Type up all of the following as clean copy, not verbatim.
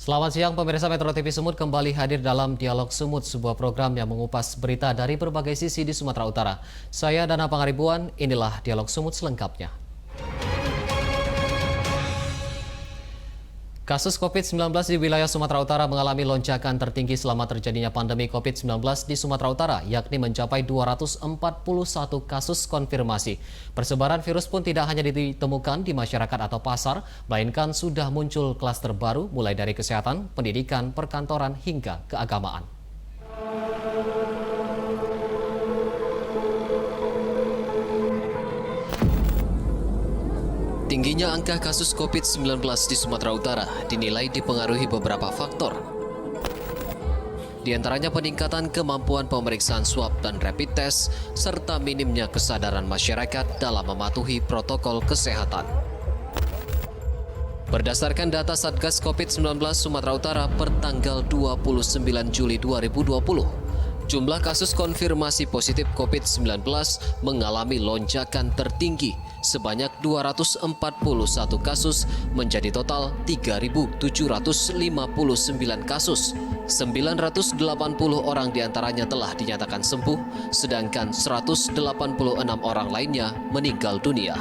Selamat siang, pemirsa Metro TV Sumut kembali hadir dalam Dialog Sumut, sebuah program yang mengupas berita dari berbagai sisi di Sumatera Utara. Saya Dana Pangaribuan, inilah Dialog Sumut selengkapnya. Kasus COVID-19 di wilayah Sumatera Utara mengalami lonjakan tertinggi selama terjadinya pandemi COVID-19 di Sumatera Utara, yakni mencapai 241 kasus konfirmasi. Persebaran virus pun tidak hanya ditemukan di masyarakat atau pasar, melainkan sudah muncul klaster baru mulai dari kesehatan, pendidikan, perkantoran, hingga keagamaan. Tingginya angka kasus COVID-19 di Sumatera Utara dinilai dipengaruhi beberapa faktor. Di antaranya peningkatan kemampuan pemeriksaan swab dan rapid test, serta minimnya kesadaran masyarakat dalam mematuhi protokol kesehatan. Berdasarkan data Satgas COVID-19 Sumatera Utara per tanggal 29 Juli 2020, jumlah kasus konfirmasi positif COVID-19 mengalami lonjakan tertinggi sebanyak 241 kasus menjadi total 3.759 kasus. 980 orang diantaranya telah dinyatakan sembuh, sedangkan 186 orang lainnya meninggal dunia.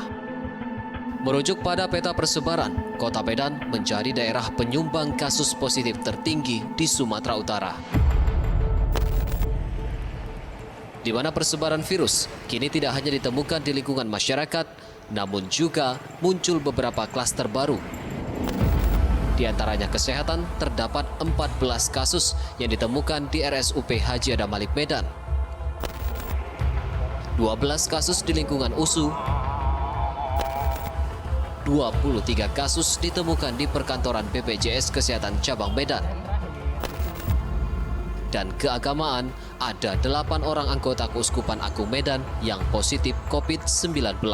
Merujuk pada peta persebaran, Kota Medan menjadi daerah penyumbang kasus positif tertinggi di Sumatera Utara, di mana persebaran virus kini tidak hanya ditemukan di lingkungan masyarakat, namun juga muncul beberapa klaster baru. Di antaranya kesehatan, terdapat 14 kasus yang ditemukan di RSUP Haji Adam Malik Medan, 12 kasus di lingkungan USU, 23 kasus ditemukan di perkantoran BPJS Kesehatan Cabang Medan, dan keagamaan ada 8 orang anggota Keuskupan Agung Medan yang positif COVID-19.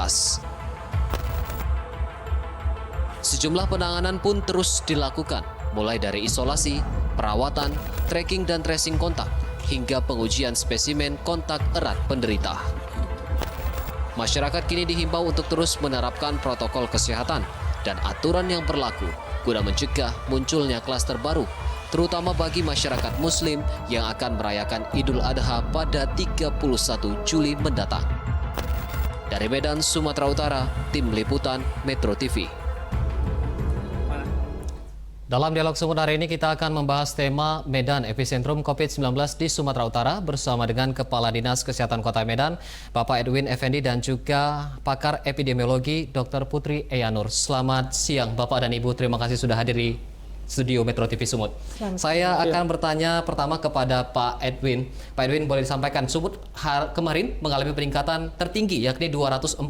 Sejumlah penanganan pun terus dilakukan, mulai dari isolasi, perawatan, tracking dan tracing kontak, hingga pengujian spesimen kontak erat penderita. Masyarakat kini dihimbau untuk terus menerapkan protokol kesehatan dan aturan yang berlaku guna mencegah munculnya klaster baru, terutama bagi masyarakat Muslim yang akan merayakan Idul Adha pada 31 Juli mendatang. Dari Medan, Sumatera Utara, Tim Liputan Metro TV. Dalam Dialog Sumut hari ini kita akan membahas tema Medan Epicentrum COVID-19 di Sumatera Utara bersama dengan Kepala Dinas Kesehatan Kota Medan, Bapak Edwin Effendi, dan juga pakar epidemiologi Dr. Putri Eyanur. Selamat siang Bapak dan Ibu, terima kasih sudah hadir di studio Metro TV Sumut. Saya akan bertanya pertama kepada Pak Edwin. Pak Edwin, boleh disampaikan, Sumut kemarin mengalami peningkatan tertinggi yakni 241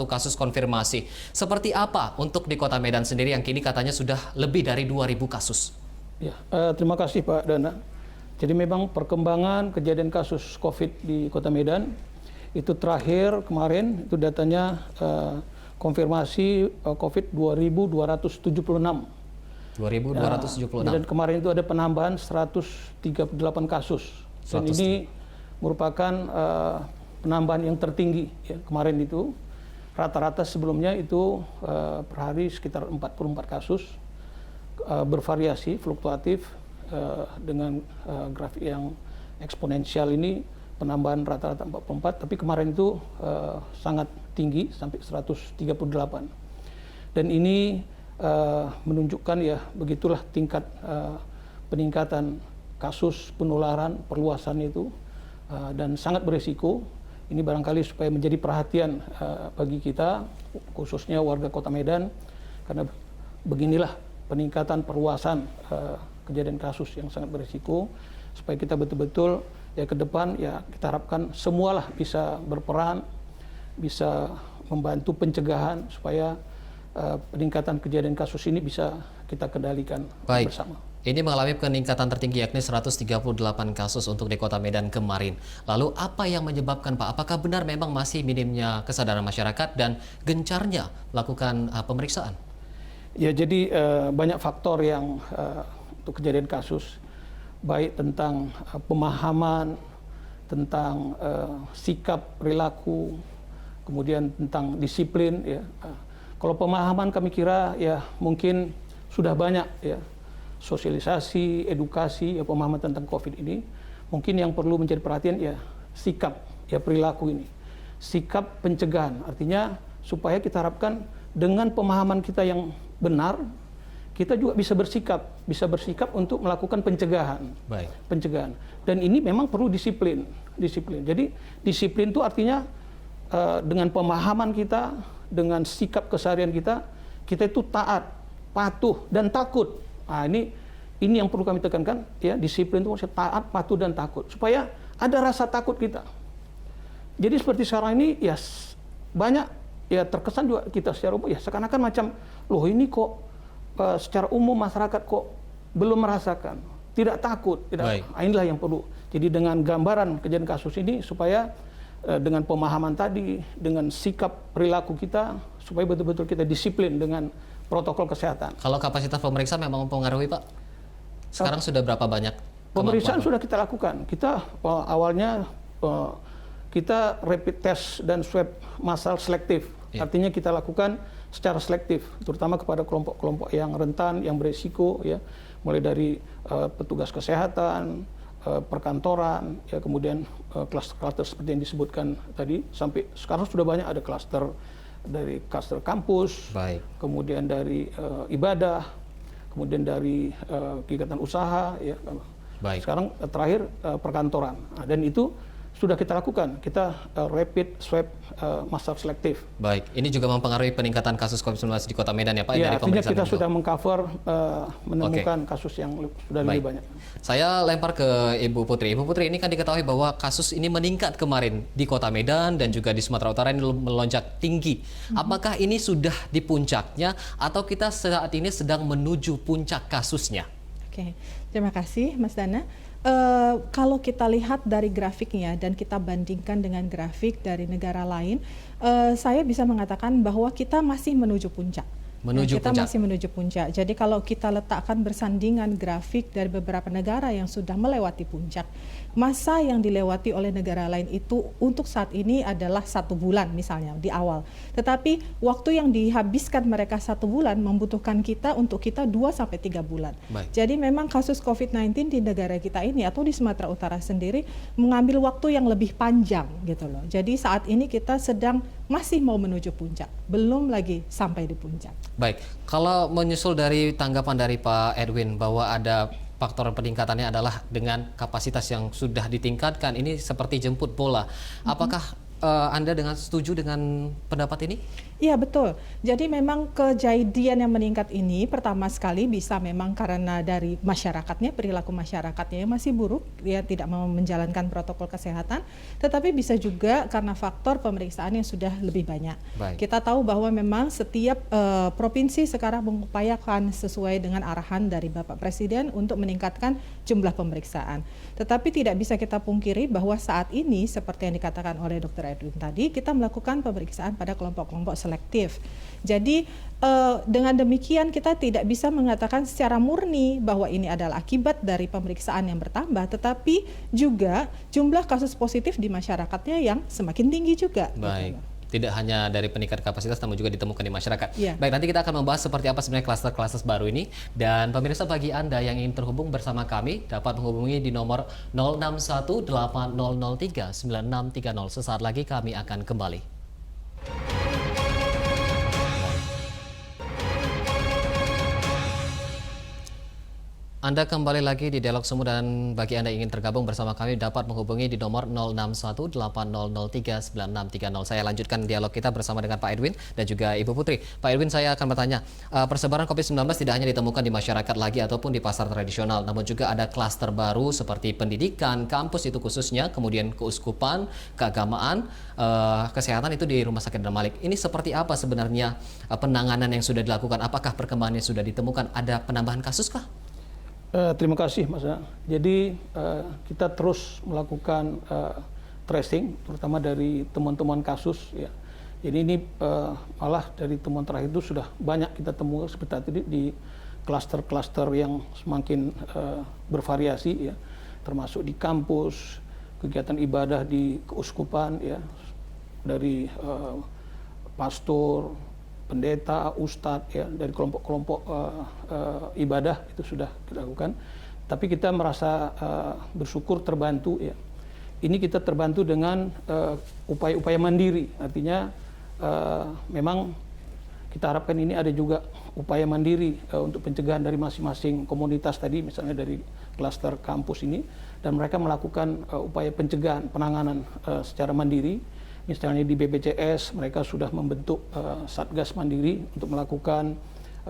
kasus konfirmasi. Seperti apa untuk di Kota Medan sendiri yang kini katanya sudah lebih dari 2.000 kasus? Ya, terima kasih Pak Dana. Jadi memang perkembangan kejadian kasus COVID di Kota Medan itu terakhir kemarin itu datanya konfirmasi COVID 2.276. 2.276. Dan kemarin itu ada penambahan 138 kasus. Dan ini merupakan penambahan yang tertinggi ya, kemarin itu. Rata-rata sebelumnya itu per hari sekitar 44 kasus, bervariasi, fluktuatif dengan grafik yang eksponensial ini, penambahan rata-rata 44, tapi kemarin itu sangat tinggi sampai 138. Dan ini menunjukkan ya begitulah tingkat peningkatan kasus penularan perluasan itu dan sangat berisiko. Ini barangkali supaya menjadi perhatian bagi kita khususnya warga Kota Medan, karena beginilah peningkatan perluasan kejadian kasus yang sangat berisiko, supaya kita betul-betul ya ke depan ya kita harapkan semualah bisa berperan, bisa membantu pencegahan supaya peningkatan kejadian kasus ini bisa kita kendalikan bersama. Ini mengalami peningkatan tertinggi yakni 138 kasus untuk di Kota Medan kemarin. Lalu apa yang menyebabkan Pak? Apakah benar memang masih minimnya kesadaran masyarakat dan gencarnya melakukan pemeriksaan? Ya, jadi banyak faktor yang untuk kejadian kasus, baik tentang pemahaman, tentang sikap, perilaku, kemudian tentang disiplin ya. Kalau pemahaman kami kira ya mungkin sudah banyak ya sosialisasi, edukasi, ya, pemahaman tentang COVID ini, mungkin yang perlu menjadi perhatian ya sikap, ya perilaku ini, sikap pencegahan. Artinya supaya kita harapkan dengan pemahaman kita yang benar, kita juga bisa bersikap untuk melakukan pencegahan. Baik. Pencegahan. Dan ini memang perlu disiplin. Jadi disiplin itu artinya dengan pemahaman kita, dengan sikap keseharian kita itu taat, patuh dan takut. Nah, ini yang perlu kami tekankan, ya, disiplin itu maksudnya taat, patuh dan takut, supaya ada rasa takut kita. Jadi seperti sekarang ini ya banyak ya terkesan juga kita secara umum ya seakan-akan macam loh ini kok secara umum masyarakat kok belum merasakan, tidak takut, tidak. Nah, inilah yang perlu. Jadi dengan gambaran kejadian kasus ini supaya dengan pemahaman tadi, dengan sikap perilaku kita, supaya betul-betul kita disiplin dengan protokol kesehatan. Kalau kapasitas pemeriksa memang mempengaruhi, Pak? Sekarang sudah berapa banyak? Pemeriksaan sudah kita lakukan. Kita awalnya kita rapid test dan swab massal selektif. Artinya kita lakukan secara selektif, terutama kepada kelompok-kelompok yang rentan, yang berisiko, ya, mulai dari petugas kesehatan, perkantoran, ya, kemudian klaster-klaster seperti yang disebutkan tadi, sampai sekarang sudah banyak ada klaster dari klaster kampus, baik, kemudian dari ibadah, kemudian dari kegiatan usaha, ya. Baik. Sekarang terakhir perkantoran, nah, dan itu sudah kita lakukan, kita rapid swab massal selektif. Baik, ini juga mempengaruhi peningkatan kasus COVID-19 di Kota Medan ya Pak? Ya, dari artinya kita sudah mengcover, menemukan kasus yang sudah lebih banyak. Saya lempar ke Ibu Putri. Ibu Putri, ini kan diketahui bahwa kasus ini meningkat kemarin di Kota Medan dan juga di Sumatera Utara ini melonjak tinggi. Apakah ini sudah di puncaknya atau kita saat ini sedang menuju puncak kasusnya? Oke, terima kasih Mas Dana. Kalau kita lihat dari grafiknya dan kita bandingkan dengan grafik dari negara lain, saya bisa mengatakan bahwa kita masih menuju puncak. Kita masih menuju puncak. Jadi kalau kita letakkan bersandingan grafik dari beberapa negara yang sudah melewati puncak, masa yang dilewati oleh negara lain itu untuk saat ini adalah 1 bulan misalnya di awal. Tetapi waktu yang dihabiskan mereka 1 bulan membutuhkan kita untuk kita 2-3 bulan. Baik. Jadi memang kasus COVID-19 di negara kita ini atau di Sumatera Utara sendiri mengambil waktu yang lebih panjang gitu loh. Jadi saat ini kita sedang masih mau menuju puncak, belum lagi sampai di puncak. Baik, kalau menyusul dari tanggapan dari Pak Edwin bahwa ada faktor peningkatannya adalah dengan kapasitas yang sudah ditingkatkan, ini seperti jemput bola. Apakah Anda setuju dengan pendapat ini? Iya betul. Jadi memang kejadian yang meningkat ini pertama sekali bisa memang karena dari masyarakatnya, perilaku masyarakatnya yang masih buruk, dia tidak mau menjalankan protokol kesehatan, tetapi bisa juga karena faktor pemeriksaan yang sudah lebih banyak. Baik. Kita tahu bahwa memang setiap provinsi sekarang mengupayakan sesuai dengan arahan dari Bapak Presiden untuk meningkatkan jumlah pemeriksaan. Tetapi tidak bisa kita pungkiri bahwa saat ini seperti yang dikatakan oleh Dr. Edwin tadi, kita melakukan pemeriksaan pada kelompok-kelompok selektif. Jadi dengan demikian kita tidak bisa mengatakan secara murni bahwa ini adalah akibat dari pemeriksaan yang bertambah, tetapi juga jumlah kasus positif di masyarakatnya yang semakin tinggi juga. Baik. Gitu. Tidak hanya dari peningkatan kapasitas namun juga ditemukan di masyarakat. Ya. Baik, nanti kita akan membahas seperti apa sebenarnya klaster-klaster baru ini. Dan pemirsa, bagi Anda yang ingin terhubung bersama kami dapat menghubungi di nomor 0618039630. Sesaat lagi kami akan kembali. Anda kembali lagi di Dialog Semu, dan bagi Anda yang ingin tergabung bersama kami dapat menghubungi di nomor 0618009630. Saya lanjutkan dialog kita bersama dengan Pak Edwin dan juga Ibu Putri. Pak Edwin, saya akan bertanya, persebaran COVID-19 tidak hanya ditemukan di masyarakat lagi ataupun di pasar tradisional, namun juga ada klaster baru seperti pendidikan, kampus itu khususnya, kemudian keuskupan, keagamaan, kesehatan itu di Rumah Sakit Darmalik. Ini seperti apa sebenarnya penanganan yang sudah dilakukan? Apakah perkembangannya sudah ditemukan? Ada penambahan kasus kah? Terima kasih Mas. Jadi kita terus melakukan tracing, terutama dari temuan-temuan kasus. Ya. Jadi ini malah dari temuan terakhir itu sudah banyak kita temukan seperti tadi di klaster-klaster yang semakin bervariasi, ya, termasuk di kampus, kegiatan ibadah di keuskupan, ya, dari pastor, pendeta, ustadz, ya, dari kelompok-kelompok ibadah itu sudah kita lakukan. Tapi kita merasa bersyukur terbantu, ya. Ini kita terbantu dengan upaya-upaya mandiri, artinya memang kita harapkan ini ada juga upaya mandiri untuk pencegahan dari masing-masing komunitas tadi, misalnya dari klaster kampus ini, dan mereka melakukan upaya pencegahan, penanganan secara mandiri. Misalnya di BPJS mereka sudah membentuk satgas mandiri untuk melakukan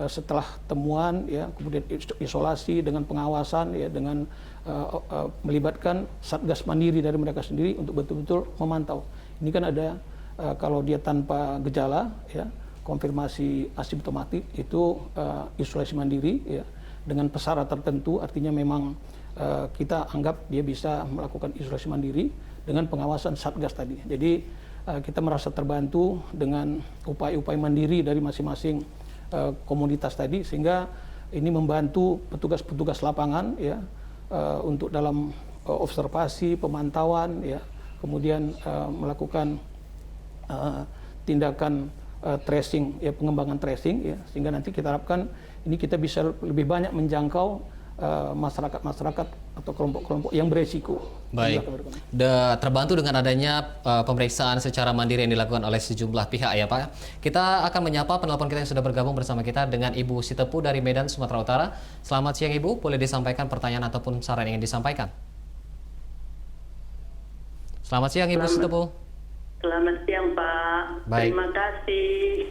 setelah temuan, ya, kemudian isolasi dengan pengawasan, ya, dengan melibatkan satgas mandiri dari mereka sendiri untuk betul-betul memantau. Ini kan ada kalau dia tanpa gejala, ya, konfirmasi asimptomatik itu isolasi mandiri, ya, dengan pesara tertentu, artinya memang kita anggap dia bisa melakukan isolasi mandiri dengan pengawasan satgas tadi. Jadi kita merasa terbantu dengan upaya-upaya mandiri dari masing-masing komunitas tadi, sehingga ini membantu petugas-petugas lapangan, ya, untuk dalam observasi, pemantauan, ya, kemudian melakukan tindakan tracing, ya, pengembangan tracing, ya, sehingga nanti kita harapkan ini kita bisa lebih banyak menjangkau masyarakat-masyarakat atau kelompok-kelompok yang beresiko. Baik, terbantu dengan adanya pemeriksaan secara mandiri yang dilakukan oleh sejumlah pihak, ya Pak. Kita akan menyapa penelpon kita yang sudah bergabung bersama kita dengan Ibu Sitepu dari Medan, Sumatera Utara. Selamat siang Ibu, boleh disampaikan pertanyaan ataupun saran yang ingin disampaikan? Selamat siang Ibu Sitepu. Selamat siang Pak. Baik. Terima kasih.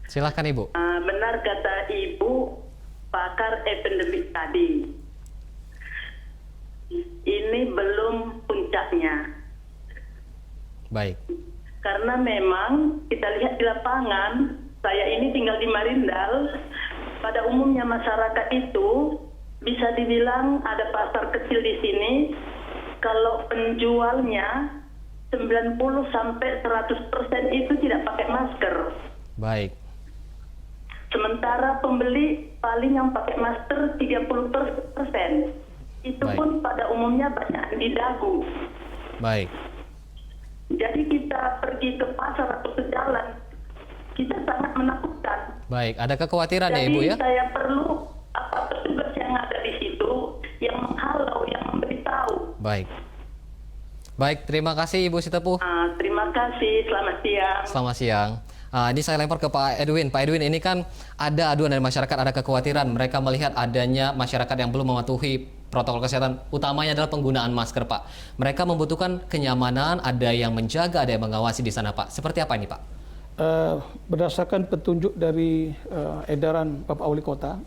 Silahkan Ibu. Benar kata Ibu, pakar epidemik tadi. Ini belum puncaknya. Baik. Karena memang kita lihat di lapangan, saya ini tinggal di Marindal, pada umumnya masyarakat itu bisa dibilang ada pasar kecil di sini, kalau penjualnya 90 sampai 100% itu tidak pakai masker. Baik. Sementara pembeli paling yang pakai masker 30%. Itu Baik. pun pada umumnya banyak di dagu. Baik. Jadi kita pergi ke pasar atau ke jalan, kita sangat menakutkan. Baik, ada kekhawatiran ya Jadi Ibu ya? saya perlu petugas yang ada di situ yang menghalau, yang memberitahu. Baik. Baik, terima kasih Ibu Sitepu. Terima kasih, selamat siang. Selamat siang. Ini saya lempar ke Pak Edwin. Pak Edwin, ini kan ada aduan dari masyarakat, ada kekhawatiran. Mereka melihat adanya masyarakat yang belum mematuhi protokol kesehatan, utamanya adalah penggunaan masker, Pak. Mereka membutuhkan kenyamanan, ada yang menjaga, ada yang mengawasi di sana, Pak. Seperti apa ini, Pak? Berdasarkan petunjuk dari edaran Bapak Wali Kota,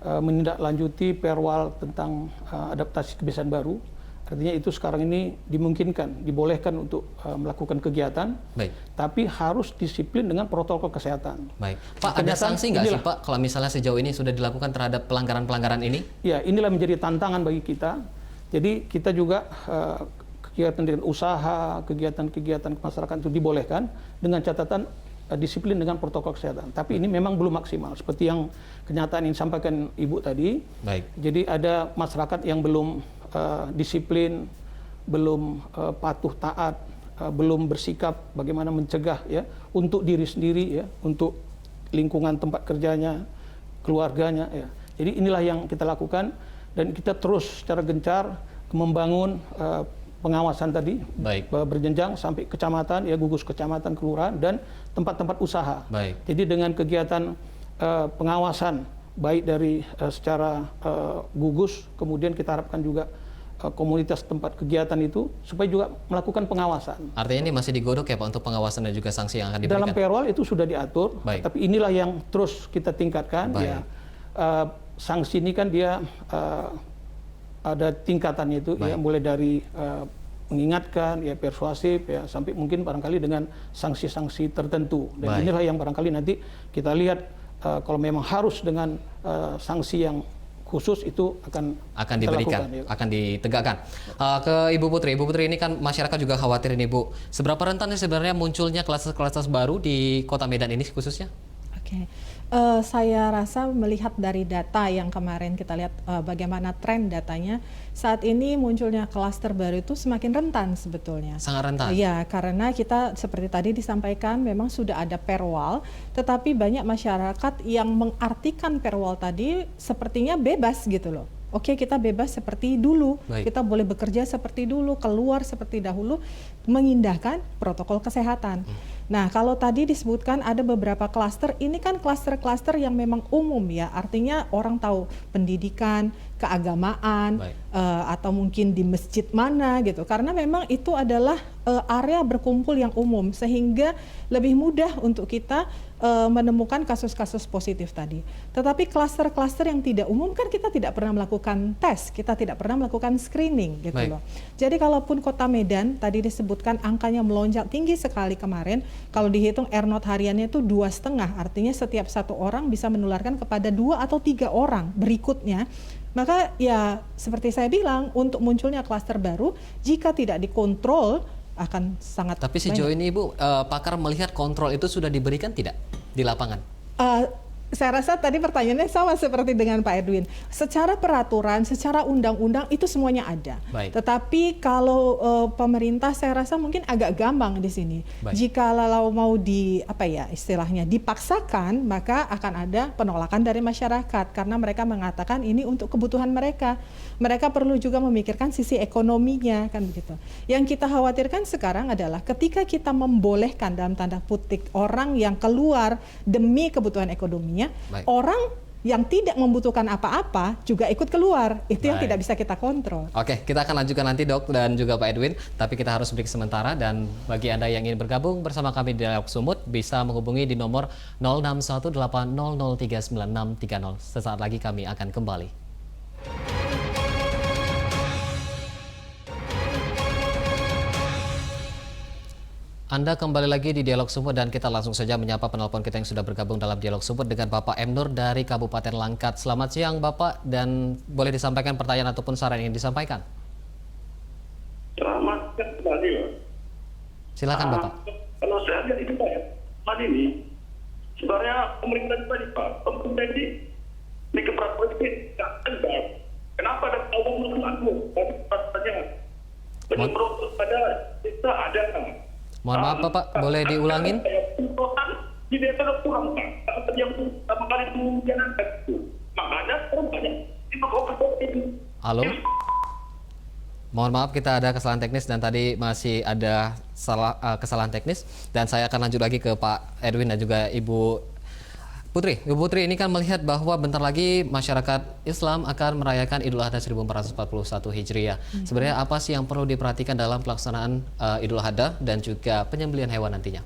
menindaklanjuti perwal tentang adaptasi kebiasaan baru, artinya itu sekarang ini dimungkinkan, dibolehkan untuk melakukan kegiatan, Baik. tapi harus disiplin dengan protokol kesehatan. Baik, Pak, ada sanksi nggak sih, Pak, kalau misalnya sejauh ini sudah dilakukan terhadap pelanggaran-pelanggaran ini? Ya, inilah menjadi tantangan bagi kita. Jadi kita juga kegiatan dengan usaha, kegiatan-kegiatan masyarakat itu dibolehkan dengan catatan disiplin dengan protokol kesehatan. Tapi ini memang belum maksimal, seperti yang kenyataan yang disampaikan Ibu tadi. Baik. Jadi ada masyarakat yang belum disiplin, belum patuh taat, belum bersikap bagaimana mencegah, ya, untuk diri sendiri, ya, untuk lingkungan tempat kerjanya, keluarganya, ya. Jadi inilah yang kita lakukan dan kita terus secara gencar membangun pengawasan tadi. Baik. Berjenjang sampai kecamatan, ya, gugus kecamatan, kelurahan dan tempat-tempat usaha. Baik. Jadi dengan kegiatan pengawasan baik dari secara gugus, kemudian kita harapkan juga komunitas tempat kegiatan itu supaya juga melakukan pengawasan. Artinya ini masih digodok ya Pak untuk pengawasan dan juga sanksi yang akan diberikan? Dalam perwal itu sudah diatur, Baik. tapi inilah yang terus kita tingkatkan. Baik. Ya, sanksi ini kan dia ada tingkatannya itu, ya, mulai dari mengingatkan, ya, persuasif, ya, sampai mungkin barangkali dengan sanksi-sanksi tertentu. Dan Baik. inilah yang barangkali nanti kita lihat kalau memang harus dengan sanksi yang khusus itu akan diberikan, lakukan, ya. akan ditegakkan. Ke Ibu Putri. Ibu Putri, ini kan masyarakat juga khawatir ini, Bu. Seberapa rentan sebenarnya munculnya klaster-klaster baru di Kota Medan ini khususnya? Oke. Saya rasa melihat dari data yang kemarin kita lihat bagaimana tren datanya, saat ini munculnya klaster baru itu semakin rentan sebetulnya. Sangat rentan. Iya, karena kita seperti tadi disampaikan memang sudah ada perwal, tetapi banyak masyarakat yang mengartikan perwal tadi sepertinya bebas gitu loh. Oke, kita bebas seperti dulu, Baik. kita boleh bekerja seperti dulu, keluar seperti dahulu, mengindahkan protokol kesehatan. Nah, kalau tadi disebutkan ada beberapa klaster, ini kan klaster-klaster yang memang umum ya, artinya orang tahu pendidikan, keagamaan, atau mungkin di masjid mana gitu, karena memang itu adalah area berkumpul yang umum, sehingga lebih mudah untuk kita menemukan kasus-kasus positif tadi. Tetapi klaster-klaster yang tidak umum kan kita tidak pernah melakukan tes, kita tidak pernah melakukan screening gitu loh. Jadi kalaupun Kota Medan tadi disebutkan angkanya melonjak tinggi sekali kemarin, kalau dihitung R0 hariannya itu 2,5, artinya setiap satu orang bisa menularkan kepada 2 atau 3 orang berikutnya. Maka ya seperti saya bilang, untuk munculnya klaster baru jika tidak dikontrol akan sangat Tapi sejauh ini Ibu, pakar melihat kontrol itu sudah diberikan tidak di lapangan? Saya rasa tadi pertanyaannya sama seperti dengan Pak Edwin. Secara peraturan, secara undang-undang itu semuanya ada. Baik. Tetapi kalau pemerintah saya rasa mungkin agak gampang di sini. Jika lalu mau istilahnya dipaksakan, maka akan ada penolakan dari masyarakat karena mereka mengatakan ini untuk kebutuhan mereka. Mereka perlu juga memikirkan sisi ekonominya kan begitu. Yang kita khawatirkan sekarang adalah ketika kita membolehkan dalam tanda kutip orang yang keluar demi kebutuhan ekonominya, orang yang tidak membutuhkan apa-apa juga ikut keluar. Itu yang tidak bisa kita kontrol. Oke, kita akan lanjutkan nanti Dok dan juga Pak Edwin. Tapi kita harus break sementara, dan bagi Anda yang ingin bergabung bersama kami di Dialog Sumut bisa menghubungi di nomor 0618003930. Sesaat lagi kami akan kembali. Anda kembali lagi di Dialog Sumut dan kita langsung saja menyapa penelpon kita yang sudah bergabung dalam Dialog Sumut dengan Bapak M. Nur dari Kabupaten Langkat. Selamat siang Bapak, dan boleh disampaikan pertanyaan ataupun saran yang disampaikan. Selamat kembali loh. Silakan Bapak. Kalau saya lihat itu Pak, ini sebenarnya pemerintah tadi Pak, pemerintah ini keperluan ini tidak tegas. Kenapa ada awal melakukan? Tapi rasanya menyemprot pada kita ada. Mohon maaf Bapak, boleh diulangin? Di desa ada kurang Pak. Yang pertama kali kemudian itu. Makanya orang banyak ini. Halo? Mohon maaf, kita ada kesalahan teknis dan tadi masih ada kesalahan teknis, dan saya akan lanjut lagi ke Pak Edwin dan juga Ibu Putri. Ibu Putri, ini kan melihat bahwa bentar lagi masyarakat Islam akan merayakan Idul Adha 1441 Hijriah. Sebenarnya apa sih yang perlu diperhatikan dalam pelaksanaan Idul Adha dan juga penyembelihan hewan nantinya?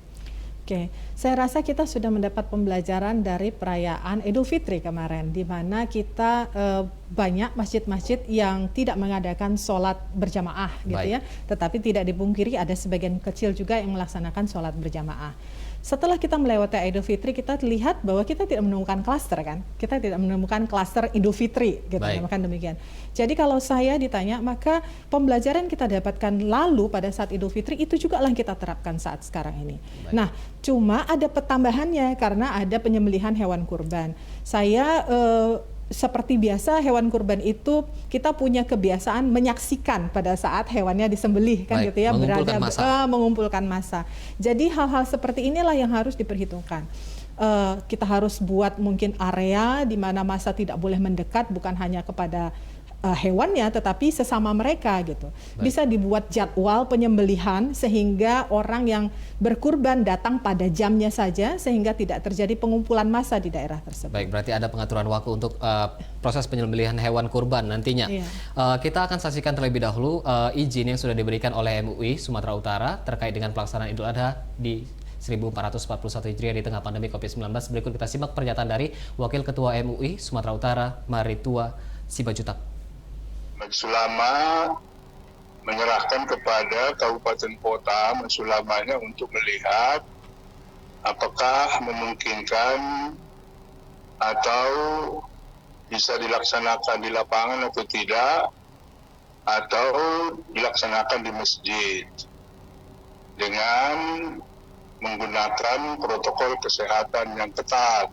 Oke, saya rasa kita sudah mendapat pembelajaran dari perayaan Idul Fitri kemarin, di mana kita banyak masjid-masjid yang tidak mengadakan sholat berjamaah, gitu ya. Tetapi tidak dipungkiri ada sebagian kecil juga yang melaksanakan sholat berjamaah. Setelah kita melewati Idul Fitri, kita lihat bahwa kita tidak menemukan klaster kan, kita tidak menemukan klaster Idul Fitri, gitu, kan demikian. Jadi kalau saya ditanya, maka pembelajaran kita dapatkan lalu pada saat Idul Fitri itu juga yang kita terapkan saat sekarang ini. Nah, cuma ada pertambahannya karena ada penyembelihan hewan kurban. Saya seperti biasa hewan kurban itu kita punya kebiasaan menyaksikan pada saat hewannya disembelih kan gitu ya, mengumpulkan massa. Jadi hal-hal seperti inilah yang harus diperhitungkan. Kita harus buat mungkin area di mana massa tidak boleh mendekat, bukan hanya kepada hewannya tetapi sesama mereka gitu. Bisa dibuat jadwal penyembelihan sehingga orang yang berkurban datang pada jamnya saja sehingga tidak terjadi pengumpulan massa di daerah tersebut. Baik, berarti ada pengaturan waktu untuk proses penyembelihan hewan kurban nantinya. Kita akan saksikan terlebih dahulu izin yang sudah diberikan oleh MUI Sumatera Utara terkait dengan pelaksanaan Idul Adha di 1441 Hijriah di tengah pandemi COVID-19. Berikut kita simak pernyataan dari Wakil Ketua MUI Sumatera Utara, Maritua Sibajutak. Sulama menyerahkan kepada kabupaten kota mensulamanya untuk melihat apakah memungkinkan atau bisa dilaksanakan di lapangan atau tidak, atau dilaksanakan di masjid dengan menggunakan protokol kesehatan yang ketat.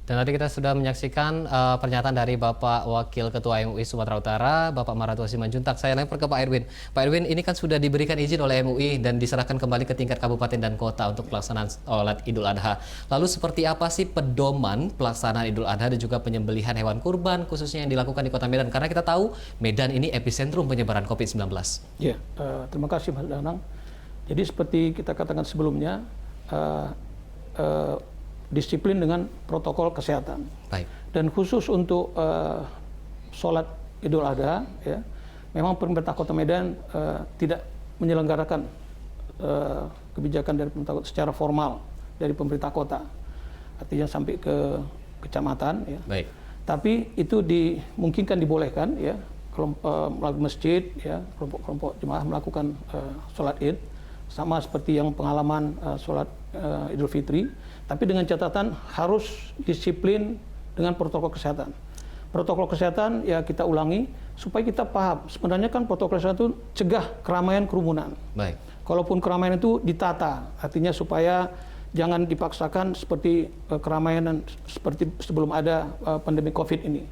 Dan tadi kita sudah menyaksikan pernyataan dari Bapak Wakil Ketua MUI Sumatera Utara, Bapak Maratuwa Simanjuntak. Saya lempar ke Pak Edwin. Pak Edwin, ini kan sudah diberikan izin oleh MUI dan diserahkan kembali ke tingkat kabupaten dan kota untuk pelaksanaan sholat Idul Adha. Lalu seperti apa sih pedoman pelaksanaan Idul Adha dan juga penyembelihan hewan kurban khususnya yang dilakukan di Kota Medan? Karena kita tahu Medan ini epicentrum penyebaran COVID-19. Ya, terima kasih Mas Danang. Jadi seperti kita katakan sebelumnya, disiplin dengan protokol kesehatan. Baik. Dan khusus untuk sholat Idul Adha, ya, memang pemerintah Kota Medan tidak menyelenggarakan kebijakan dari pemerintah kota secara formal dari pemerintah kota, artinya sampai ke kecamatan. Ya. Baik. Tapi itu dimungkinkan dibolehkan, ya, melalui masjid, ya, kelompok-kelompok jemaah melakukan sholat Id, sama seperti yang pengalaman sholat Idul Fitri. Tapi dengan catatan harus disiplin dengan protokol kesehatan. Protokol kesehatan ya kita ulangi supaya kita paham. Sebenarnya kan protokol kesehatan itu cegah keramaian kerumunan. Baik. Kalaupun keramaian itu ditata, artinya supaya jangan dipaksakan seperti keramaian seperti sebelum ada pandemi COVID ini.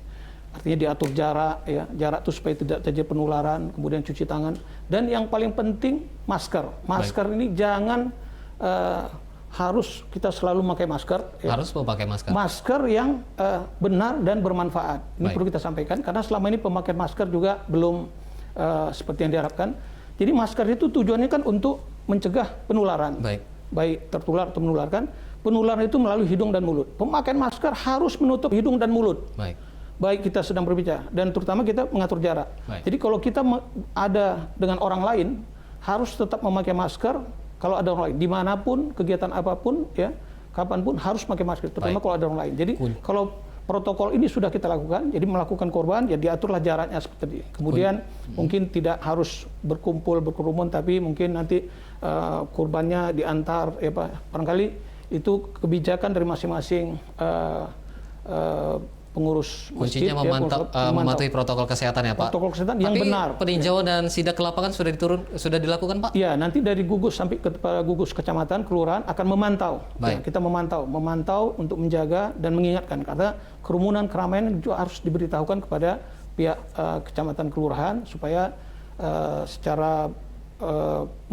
Artinya diatur jarak, ya, jarak itu supaya tidak terjadi penularan, kemudian cuci tangan. Dan yang paling penting masker. Masker Baik. Ini jangan harus kita selalu memakai masker. Ya. Harus memakai masker. Masker yang benar dan bermanfaat. Ini Baik. Perlu kita sampaikan karena selama ini pemakaian masker juga belum seperti yang diharapkan. Jadi masker itu tujuannya kan untuk mencegah penularan. Baik tertular atau menularkan. Penularan itu melalui hidung dan mulut. Pemakaian masker harus menutup hidung dan mulut. Baik kita sedang berbicara dan terutama kita mengatur jarak. Jadi kalau kita ada dengan orang lain harus tetap memakai masker. Kalau ada orang lain, dimanapun, kegiatan apapun, ya, kapanpun harus pakai masker, terutama kalau ada orang lain. Jadi kalau protokol ini sudah kita lakukan, jadi melakukan korban, ya diaturlah jaraknya seperti ini. Kemudian mungkin tidak harus berkumpul, berkerumun, tapi mungkin nanti korbannya diantar, ya Pak. Barangkali itu kebijakan dari masing-masing pengurus masjid. Kuncinya mematuhi protokol kesehatan ya Pak. Protokol kesehatan yang benar. Peninjauan dan sidak ke lapangan sudah dilakukan Pak? Ya, nanti dari gugus sampai ke gugus kecamatan, kelurahan akan memantau. Ya, kita memantau untuk menjaga dan mengingatkan karena kerumunan keramaian juga harus diberitahukan kepada pihak kecamatan kelurahan supaya secara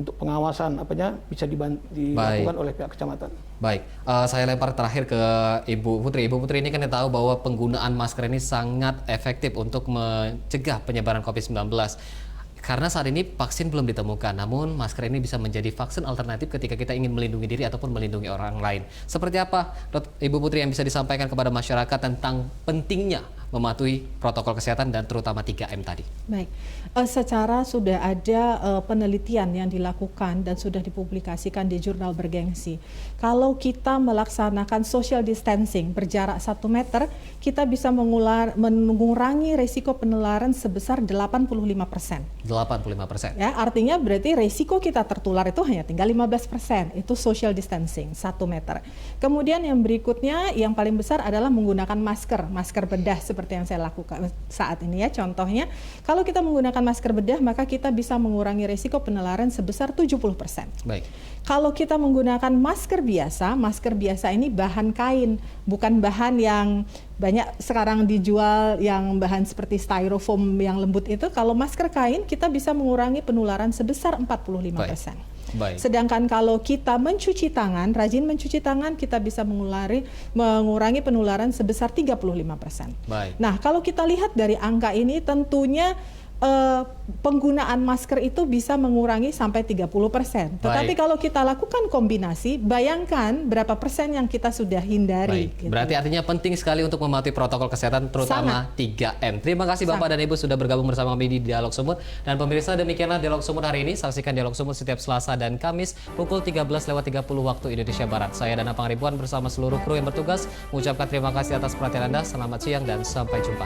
untuk pengawasan bisa dilakukan oleh pihak kecamatan. Baik, saya lempar terakhir ke Ibu Putri. Ibu Putri ini kan kita tahu bahwa penggunaan masker ini sangat efektif untuk mencegah penyebaran COVID-19. Karena saat ini vaksin belum ditemukan, namun masker ini bisa menjadi vaksin alternatif ketika kita ingin melindungi diri ataupun melindungi orang lain. Seperti apa, Ibu Putri, yang bisa disampaikan kepada masyarakat tentang pentingnya mematuhi protokol kesehatan dan terutama 3M tadi? Baik, secara sudah ada penelitian yang dilakukan dan sudah dipublikasikan di jurnal bergengsi. Kalau kita melaksanakan social distancing berjarak 1 meter, kita bisa mengurangi resiko penularan sebesar 85%. 85%. Ya, artinya berarti resiko kita tertular itu hanya tinggal 15%. Itu social distancing 1 meter. Kemudian yang berikutnya yang paling besar adalah menggunakan masker bedah seperti yang saya lakukan saat ini ya. Contohnya, kalau kita menggunakan masker bedah maka kita bisa mengurangi resiko penularan sebesar 70%. Baik. Kalau kita menggunakan masker biasa ini bahan kain, bukan bahan yang banyak sekarang dijual yang bahan seperti styrofoam yang lembut itu. Kalau masker kain kita bisa mengurangi penularan sebesar 45%. Baik. Sedangkan kalau kita mencuci tangan, rajin mencuci tangan, kita bisa mengurangi penularan sebesar 35%. Baik. Nah, kalau kita lihat dari angka ini tentunya penggunaan masker itu bisa mengurangi sampai 30%. Tetapi kalau kita lakukan kombinasi, bayangkan berapa persen yang kita sudah hindari. Gitu. Berarti artinya penting sekali untuk mematuhi protokol kesehatan terutama 3M. Terima kasih Bapak dan Ibu sudah bergabung bersama kami di Dialog Sumut. Dan pemirsa, demikianlah Dialog Sumut hari ini. Saksikan Dialog Sumut setiap Selasa dan Kamis pukul 13.30 waktu Indonesia Barat. Saya Dana Pangaribuan bersama seluruh kru yang bertugas mengucapkan terima kasih atas perhatian Anda. Selamat siang dan sampai jumpa.